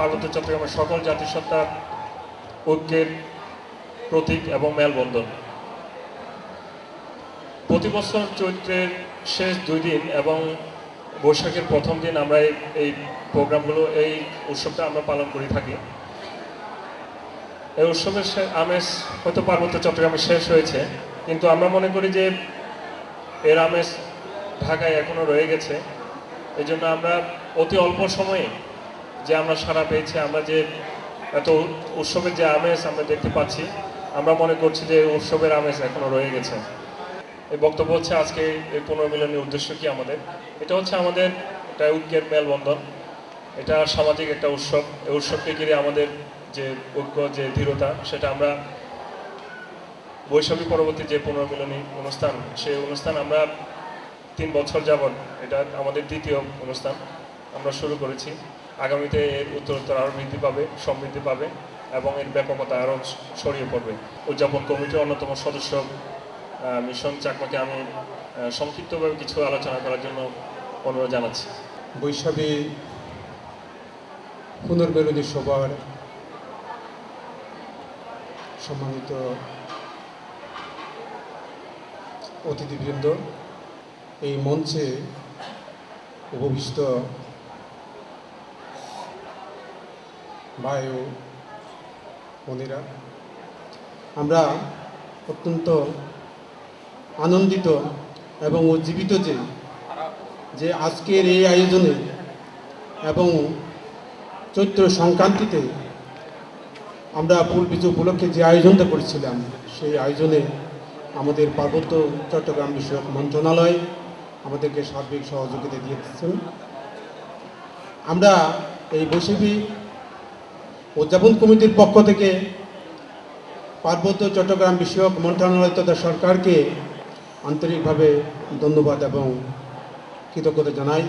পার্বত্য চট্টগ্রামের সকল জাতিসত্তার ঐক্যের প্রতীক এবং মেলবন্ধন। প্রতি বছর চৈত্রের শেষ 2 দিন এবং বৈশাখের প্রথম দিন আমরা এই প্রোগ্রামগুলো, এই উৎসবটা আমরা পালন করে থাকি। এই উৎসবের আমেজ হয়তো পার্বত্য চট্টগ্রামে শেষ হয়েছে, কিন্তু আমরা মনে করি যে এর আমেজ ঢাকায় এখনও রয়ে গেছে। এই জন্য আমরা অতি অল্প সময়ে যে আমরা সাড়া পেয়েছি, আমরা যে এত উৎসবের যে আমেজ আমরা দেখতে পাচ্ছি, আমরা মনে করছি যে উৎসবের আমেজ এখনও রয়ে গেছে। এই বক্তব্য হচ্ছে আজকে এই পুনর্মিলনের উদ্দেশ্য কি আমাদের, এটা হচ্ছে আমাদের একটা ঐক্যের মেলবন্ধন। এটা সামাজিক একটা উৎসব। এই উৎসবকে ঘিরে আমাদের যে ঐক্য, যে দৃঢ়তা, সেটা আমরা বৈশাখী পরবর্তী যে পুনর্মিলনী অনুষ্ঠান, সেই অনুষ্ঠান আমরা 3 বছর যাবৎ, এটা আমাদের 2য় অনুষ্ঠান আমরা শুরু করেছি। আগামীতে এর উত্তরোত্তর আরও বৃদ্ধি পাবে, সমৃদ্ধি পাবে এবং এর ব্যাপকতা আরও ছড়িয়ে পড়বে। উদযাপন কমিটির অন্যতম সদস্য মিশন চাকমাকে আমি সংক্ষিপ্তভাবে কিছু আলোচনা করার জন্য অনুরোধ জানাচ্ছি। বৈশাখী পুনর্মিলনী সভার সম্মানিত অতিথিবৃন্দ, এই মঞ্চে উপবিষ্ট ভাই ও বোনেরা, আমরা অত্যন্ত আনন্দিত এবং উজ্জীবিত যে আজকের এই আয়োজনে এবং চৈত্র সংক্রান্তিতে আমরা ফুল বিজু উপলক্ষে যে আয়োজনটা করেছিলাম, সেই আয়োজনে আমাদের পার্বত্য চট্টগ্রাম বিষয়ক মন্ত্রণালয় আমাদেরকে সার্বিক সহযোগিতা দিয়েছেন। আমরা এই বৈশাখী উদযাপন কমিটির পক্ষ থেকে পার্বত্য চট্টগ্রাম বিষয়ক মন্ত্রণালয় তথা সরকারকে আন্তরিকভাবে ধন্যবাদ এবং কৃতজ্ঞতা জানাই।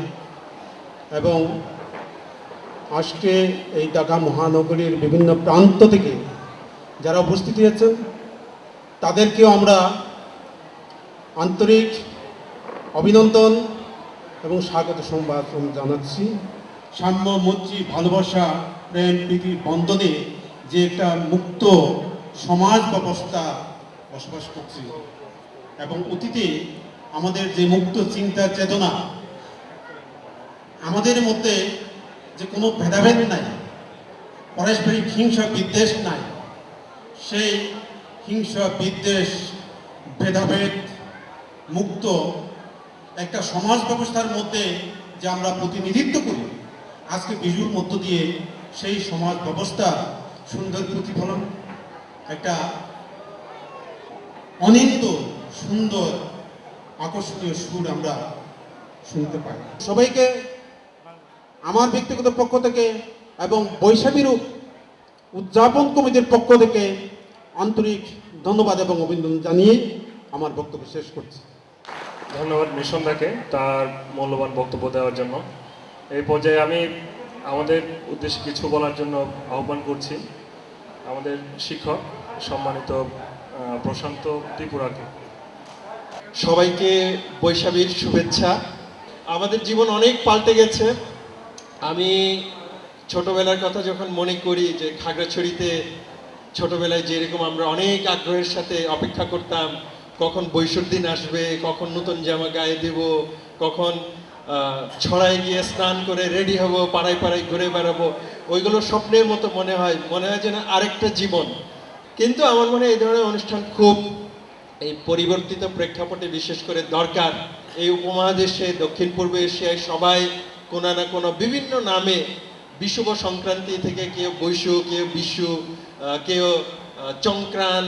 এবং আজকে এই ঢাকা মহানগরীর বিভিন্ন প্রান্ত থেকে যারা উপস্থিত হয়েছেন, তাদেরকেও আমরা আন্তরিক অভিনন্দন এবং স্বাগত সংবাদ জানাচ্ছি। সাম্য, মৈত্রী, ভালোবাসা, প্রেম, প্রীতির বন্ধনে যে একটা মুক্ত সমাজ ব্যবস্থা বসবাস করছে এবং অতীতে আমাদের যে মুক্ত চিন্তা চেতনা, আমাদের মধ্যে যে কোনো ভেদাভেদ নাই, পারস্পরিক হিংসা বিদ্বেষ নাই, সেই হিংসা বিদ্বেষ ভেদাভেদ মুক্ত একটা সমাজ ব্যবস্থার মধ্যে যে আমরা প্রতিনিধিত্ব করি, আজকে বিজুর মধ্য দিয়ে সেই সমাজ ব্যবস্থা সুন্দর প্রতিফলন, একটা অনিন্দ সুন্দর আকর্ষণীয় সুর আমরা শুনতে পাই। সবাইকে আমার ব্যক্তিগত পক্ষ থেকে এবং বৈশাখীর উদযাপন কমিটির পক্ষ থেকে আন্তরিক ধন্যবাদ এবং অভিনন্দন জানিয়ে আমার বক্তব্য শেষ করছি। ধন্যবাদ মিশনদাকে তার মূল্যবান বক্তব্য দেওয়ার জন্য। এই পর্যায়ে আমি আমাদের উদ্দেশ্যে কিছু বলার জন্য আহ্বান করছি আমাদের শিক্ষক সম্মানিত প্রশান্ত ত্রিপুরাকে। সবাইকে বৈশাখীর শুভেচ্ছা। আমাদের জীবন অনেক পাল্টে গেছে। আমি ছোটবেলার কথা যখন মনে করি যে খাগড়াছড়িতে ছোটবেলায় যেরকম আমরা অনেক আগ্রহের সাথে অপেক্ষা করতাম কখন বৈশাখ দিন আসবে, কখন নতুন জামা গায়ে দেব, কখন ছড়ায় গিয়ে স্নান করে রেডি হব, পাড়ায় পাড়ায় ঘুরে বেড়াবো, ওইগুলো স্বপ্নের মতো মনে হয় যেন আরেকটা জীবন। কিন্তু আমার মনে হয় এই ধরনের অনুষ্ঠান খুব এই পরিবর্তিত প্রেক্ষাপটে বিশেষ করে দরকার। এই উপমহাদেশে, দক্ষিণ পূর্ব এশিয়ায় সবাই কোনো না কোনো বিভিন্ন নামে বিশুভ সংক্রান্তি থেকে কেউ বৈশু, কেউ বিশু, কেউ চংক্রান,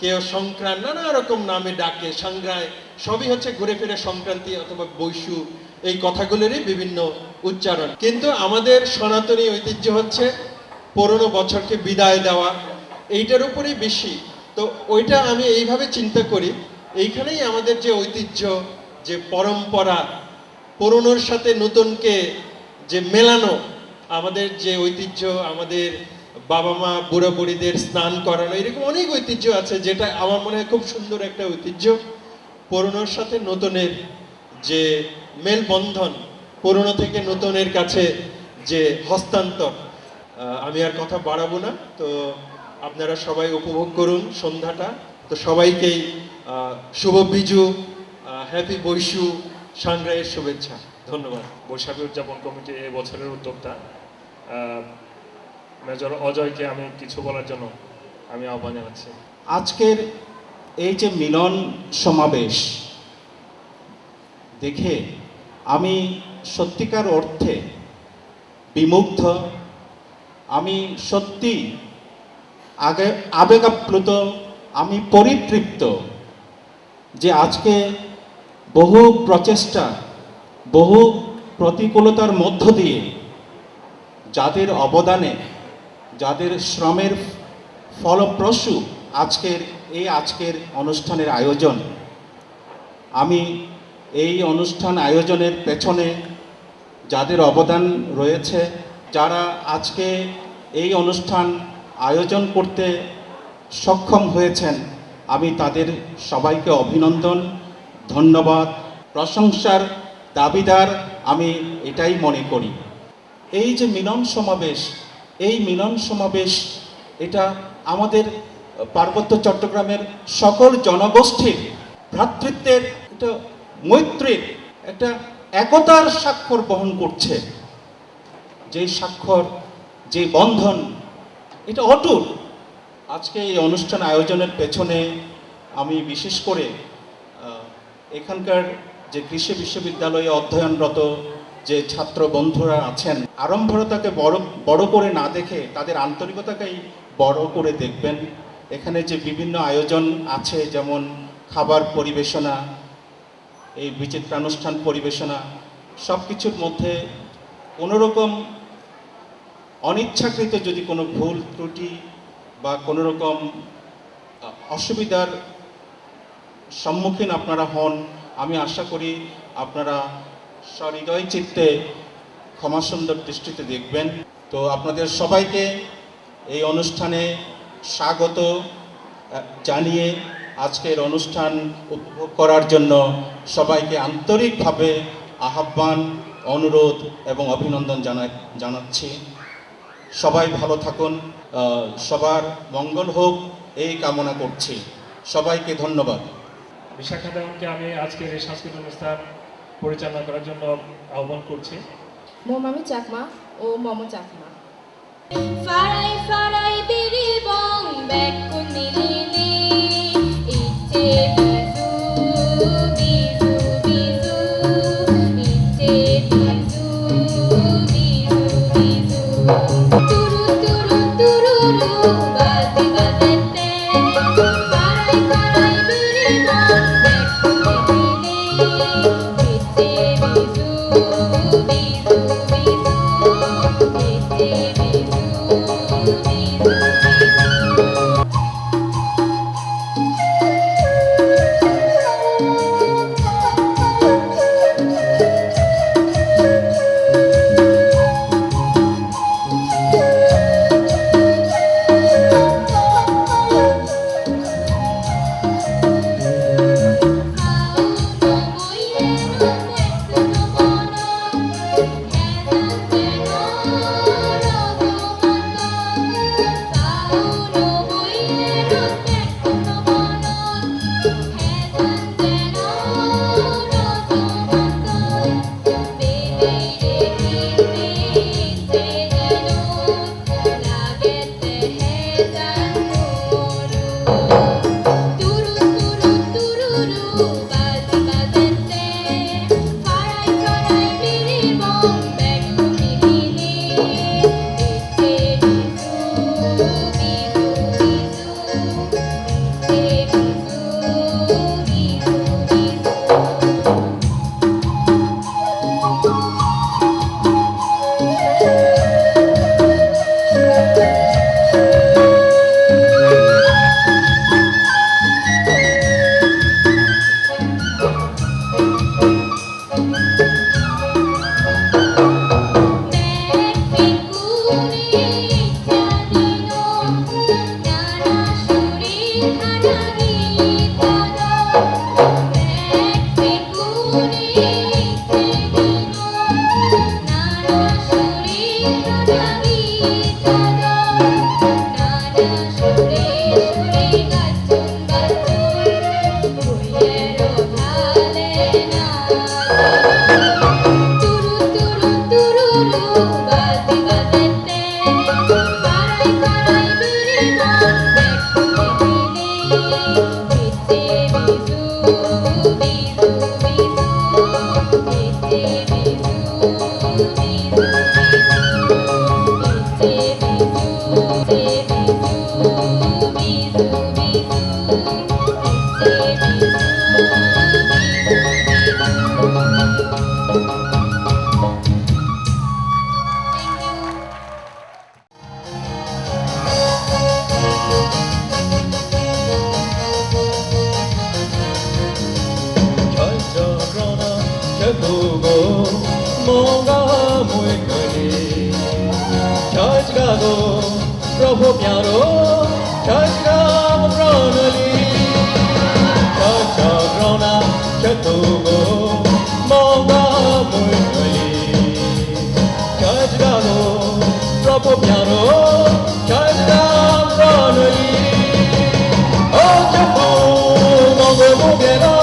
কেউ সংক্রান, নানা রকম নামে ডাকে, সাংগ্রায়, সবই হচ্ছে ঘুরে ফিরে সংক্রান্তি অথবা বৈশু, এই কথাগুলোরই বিভিন্ন উচ্চারণ। কিন্তু আমাদের সনাতনী ঐতিহ্য হচ্ছে পুরনো বছরকে বিদায় দেওয়া, এইটার উপরেই বেশি। তো ওইটা আমি এইভাবে চিন্তা করি, এইখানেই আমাদের যে ঐতিহ্য, যে পরম্পরা, পুরনোর সাথে নতুনকে যে মেলানো, আমাদের যে ঐতিহ্য, আমাদের বাবা মা বুড়া বুড়িদের স্নান করানো, এরকম অনেক ঐতিহ্য আছে, যেটা আমার মনে হয় খুব সুন্দর একটা ঐতিহ্য। পুরনোর সাথে নতুনের যে মেলবন্ধন, পুরনো থেকে নতুনের কাছে যে হস্তান্তর, আমি আর কথা বাড়াবো না, তো আপনারা সবাই উপভোগ করুন সন্ধ্যাটা। তো সবাইকেই শুভ বিজু, হ্যাপি বৈশু, সাংগ্রাইয়ের শুভেচ্ছা। ধন্যবাদ। বৈশাখী উদযাপন কমিটি এই বছরের উদ্যোক্তা মেজর অজয়কে আমি কিছু বলার জন্য আমি আহ্বান জানাচ্ছি। আজকের এই যে মিলন সমাবেশ দেখে আমি সত্যিকার অর্থে বিমুগ্ধ, আমি সত্যি আবেগাপ্লুত, আমি পরিতৃপ্ত যে আজকে বহু প্রচেষ্টা, বহু প্রতিকূলতার মধ্য দিয়ে যাদের অবদানে, যাদের শ্রমের ফলপ্রসূ আজকের অনুষ্ঠানের আয়োজন। আমি এই অনুষ্ঠান আয়োজনের পেছনে যাদের অবদান রয়েছে, যারা আজকে এই অনুষ্ঠান আয়োজন করতে সক্ষম হয়েছেন, আমি তাদের সবাইকে অভিনন্দন, ধন্যবাদ, প্রশংসার দাবিদার আমি এটাই মনে করি। এই যে মিলন সমাবেশ, এই মিলন সমাবেশ এটা আমাদের পার্বত্য চট্টগ্রামের সকল জনগোষ্ঠীর ভ্রাতৃত্বের, একটা মৈত্রীর, একটা একতার স্বাক্ষর বহন করছে। যে স্বাক্ষর, যে বন্ধন, এটা অটুট। আজকে এই অনুষ্ঠান আয়োজনের পেছনে আমি বিশেষ করে এখানকার যে কৃষি বিশ্ববিদ্যালয়ে অধ্যয়নরত যে ছাত্র বন্ধুরা আছেন, আড়ম্বরতাকে বড় করে না দেখে তাদের আন্তরিকতাকেই বড় করে দেখবেন। এখানে যে বিভিন্ন আয়োজন আছে, যেমন খাবার পরিবেশনা, এই বিচিত্রানুষ্ঠান পরিবেশনা, সব কিছুর মধ্যে কোনোরকম অনিচ্ছাকৃত যদি কোনো ভুল ত্রুটি বা কোনো রকম অসুবিধার সম্মুখীন আপনারা হন, আমি আশা করি আপনারা সহৃদয় চিত্তে ক্ষমাসুন্দর দৃষ্টিতে দেখবেন। তো আপনাদের সবাইকে এই অনুষ্ঠানে স্বাগত জানিয়ে আজকের অনুষ্ঠান উপভোগ করার জন্য সবাইকে আন্তরিকভাবে আহ্বান, অনুরোধ এবং অভিনন্দন জানাচ্ছি। সবাই ভালো থাকুন, সবার মঙ্গল হোক এই কামনা করছি। সবাইকে ধন্যবাদ। বিশাখা দেওয়ানকে আমি আজকের এই সাংস্কৃতিক অনুষ্ঠান পরিচালনা করার জন্য আহ্বান করছি। মোমামি চাকমা ও মম চাকমা। ফারাই ফারাই বিরি বং ব্যাক কুনিলিনি ইচ্ছে বিজু বিজু বিজু ইচ্ছে বিজু বিজু বিজু তুরু তুরু তুরুরু বাজে বাজেতে ফারাই ফারাই বিরি বং ব্যাক কুনিলিনি ইচ্ছে বিজু বিজু বিজু ইচ্ছে বিজু জাগো প্রভু প্যারো সজরাম প্রণলি সজগ্রনা চতুগো মঙ্গা মুরলি সজরাগো প্রভু প্যারো সজরাম প্রণলি ও চতু মঙ্গ মুগেরা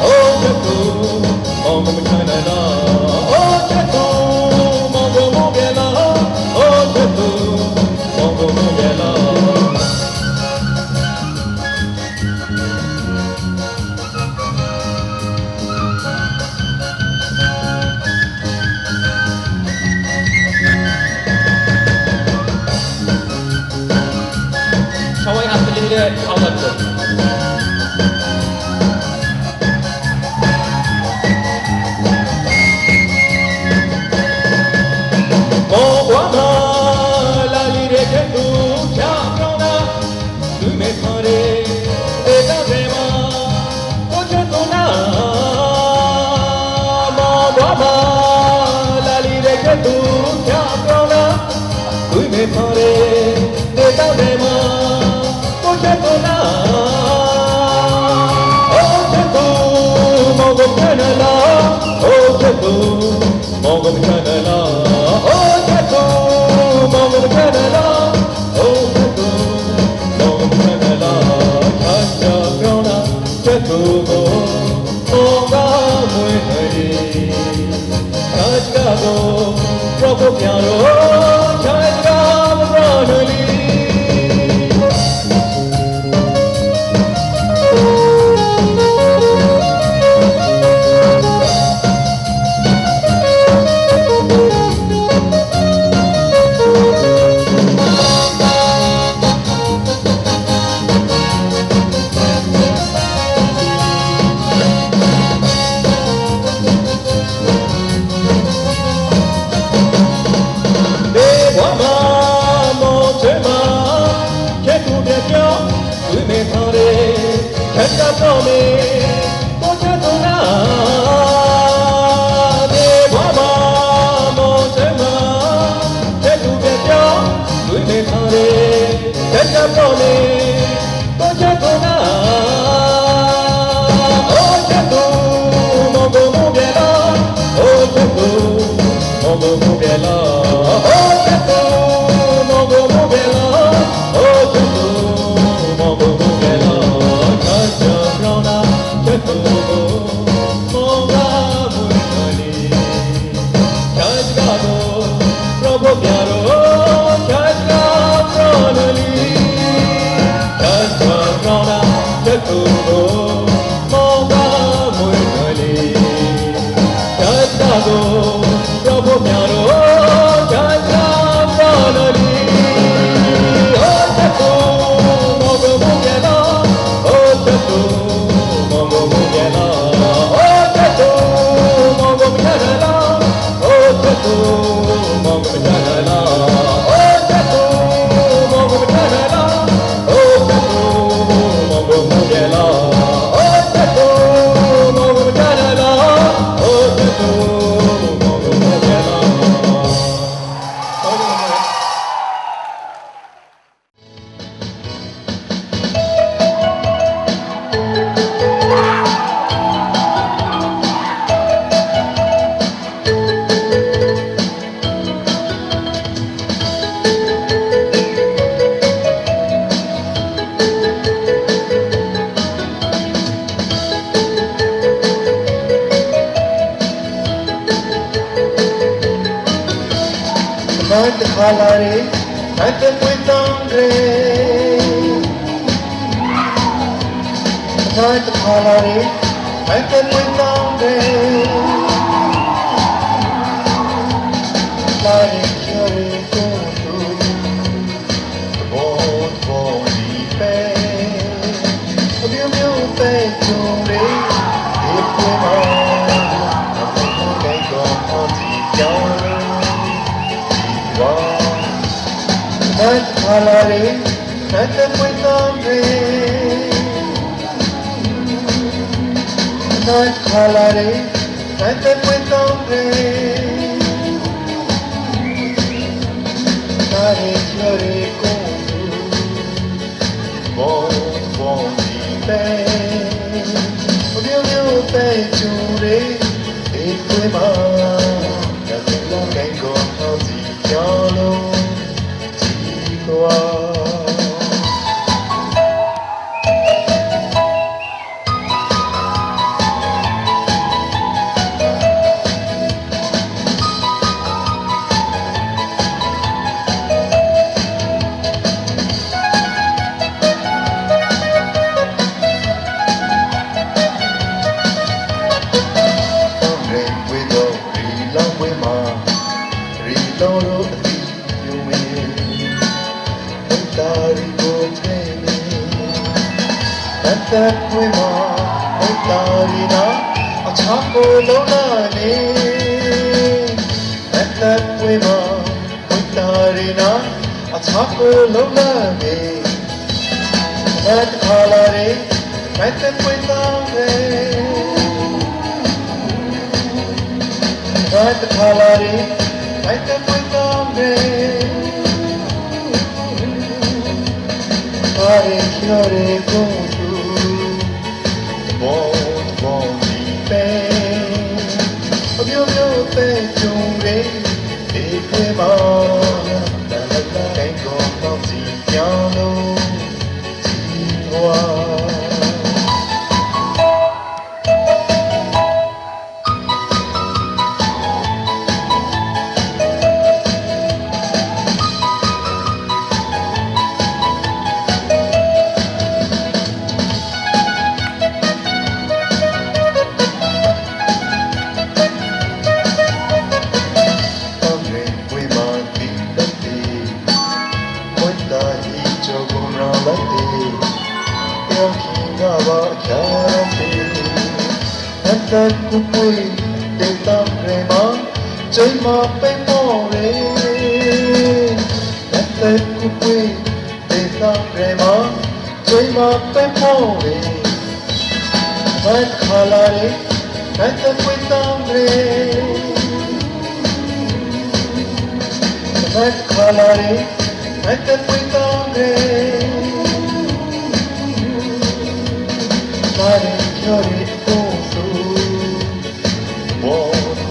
ও চতু মঙ্গ মুছানা ও চতু মঙ্গ মুগেরা ও চতু মঙ্গ মুগেরা সবাই হাত তুলে দিলে ভালো লাগতো লালি রেখে তু চাপ্রনা তুমি ধরে এটা প্রেমা বোঝো না বাবা লালি রেখে তু চাপ্রনা তুমি ধরে এটা প্রেমা বোঝো না ও চতু মগম জানলা ও চতু মগম জানলা ও চতু মগম জানলা ও চতু মগম জানলা ঠান্ডা গ্রহণা চতু গো মঙ্গা মুরলি সজগো প্রভু প্যারো সজরাম প্রণলি প্রভু প্যারো সজরাম প্রণলি ও চতু মগ মুগেলা ও চতু মগ মুগেলা ও চতু মগ জানলা ও চতু মগ জানলা ও চতু মগ জানলা ও চতু মগ মুগেলা ও চতু মগ জানলা ও চতু mug মুগেলা Night halare, night puitangre. Night halare, night puitangre. Lari chiare tu, bon boni pe. Mio pe chore, e puma. Kai go oti chiare. Night halare, night puitangre. Night halare, night puitangre. parecchie con tu buon di te mio peggio e poi ma da quello che incontro ti chiamo ti qua loro figlio mio, cantare con te, cantare con me, cantare na, a ciaco lorane, cantare con me, cantare na, a ciaco lorane, cantare parlare, cantare con te, cantare parlare. Vete cuéntame parecchie con tu buon di te mio peggio e che ma la incontro ti chiamo ti vuoi Hãy subscribe cho kênh Ghiền Mì Gõ để không bỏ lỡ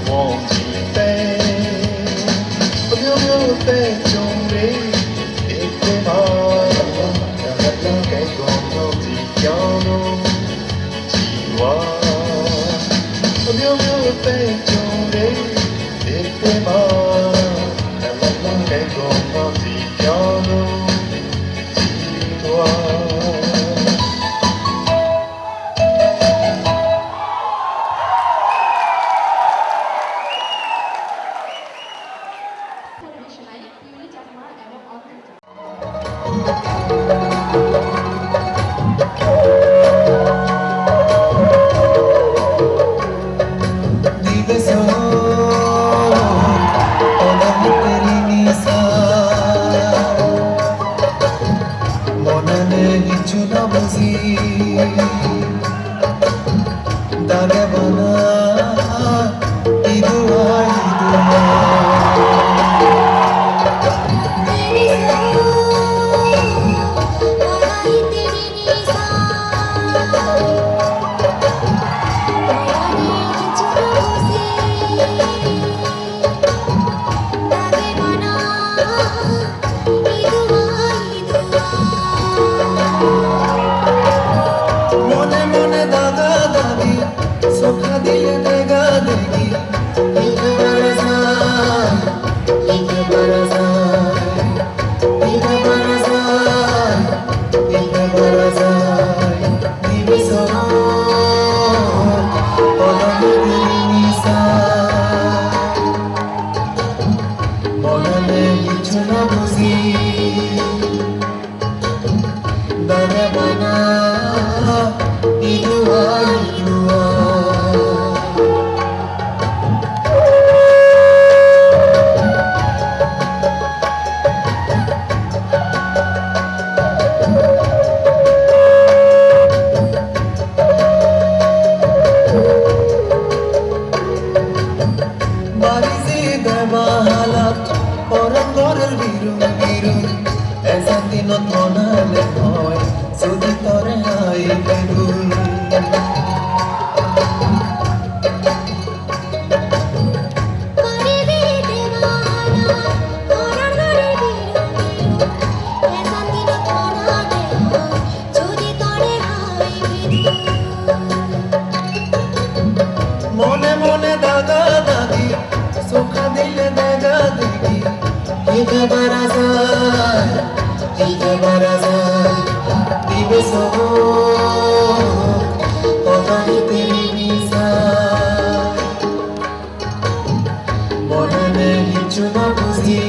buon di te mio peggio e che ma che incontro ti chiamo ti vuoi mio peggio e che ma che incontro ti chiamo ti vuoi Barizi de bahalat, orang gorel biru হয় বেগুন মনে মনে দাগা দাগি সোখা দিলে দেখা দেখি ইতে বারা যায় দিবে সহ কথাই তেরি নিশা মনে কিছু না বুঝি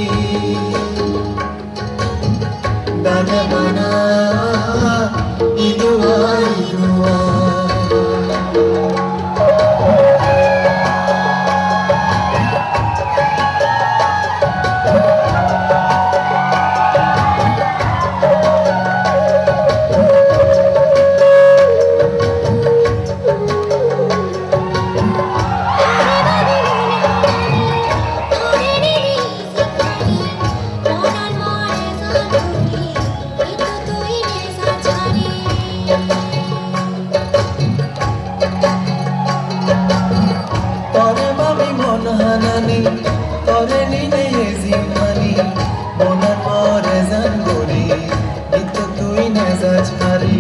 দানা বানা ইদুয়া তরে ভাবি মন হানানি তরে নিলে জিমানি মনার মরে জান গরি কিন্তু তুই নেজা ছাড়ি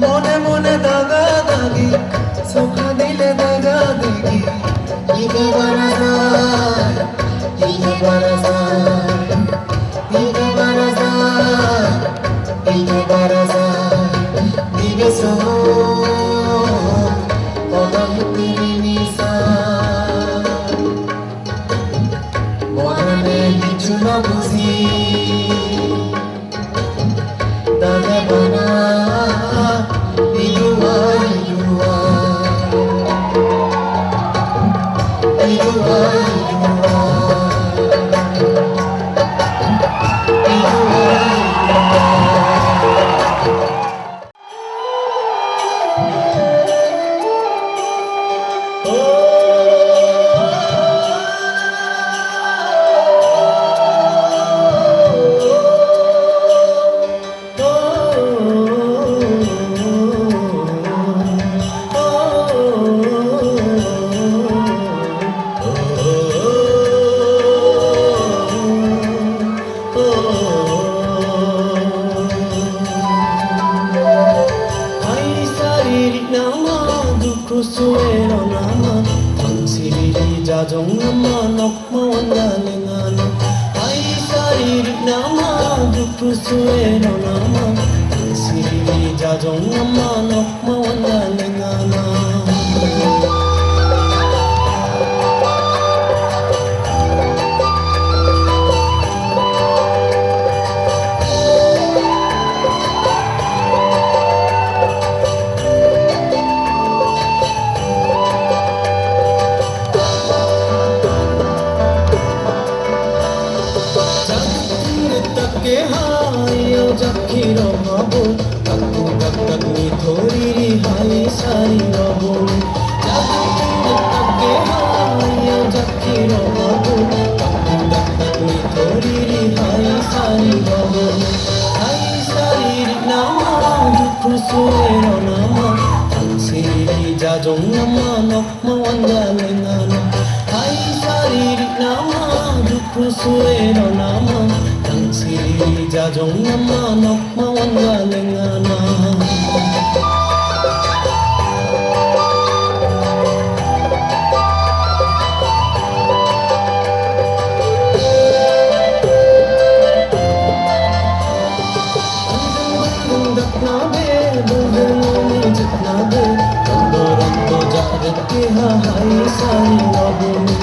মনে মনে দাগা দাগি সোখা দিলে দাগা দিগি ইবে বারা যায় ইবে বারা যায় ইবে বারা যায় ইবে বারা যায় দিবে সহ কথাই তেরি নিশা মনে কিছু না বুঝি দাদা বানা ইদুয়া ইদুয়া ইদুয়া Kusuero nama, tangsiri jajong nama, nokma wangalengana. Ai sariri nama, kusuero nama, tangsiri jajong nama, nokma wangalengana. के हायो जखी रबो तक तक तक नी थोड़ी हाय सारी रबो तक के हायो जखी रबो तक तक तक नी थोड़ी हाय सारी रबो हाय सारी नामा खुसुरो नामा तंसिरी जाजों नामा नokma wangalengana हाय सारी नामा खुसुरो नामा tangsiri jajong nama nokma wangalengana. Daknabe bulbuloni jitnabe rando rando jaret ke hai sari raboni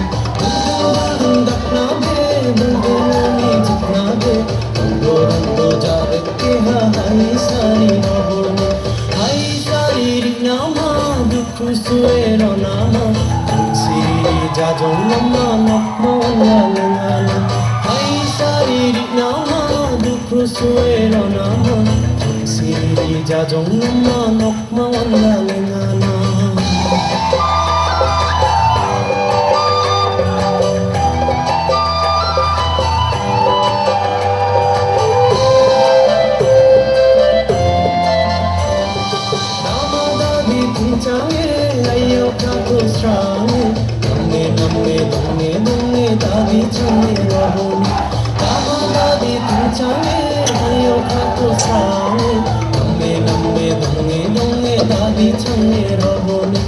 daknabe bulbuloni jitnabe rando rando jaret ke hai sari raboni hai sari nama dukusuero nama tangsiri jajong nama nokma wangalengana hai sari nama dukusuero nama tangsiri jajong nama nokma wangalengana. चाहे आइयो खाको श्रावे नम्मे नम्मे नम्मे नम्मे दादी चले रहोनी दादा दादी तू चाहे आइयो खाको श्रावे नम्मे नम्मे नम्मे नम्मे दादी चले रहोनी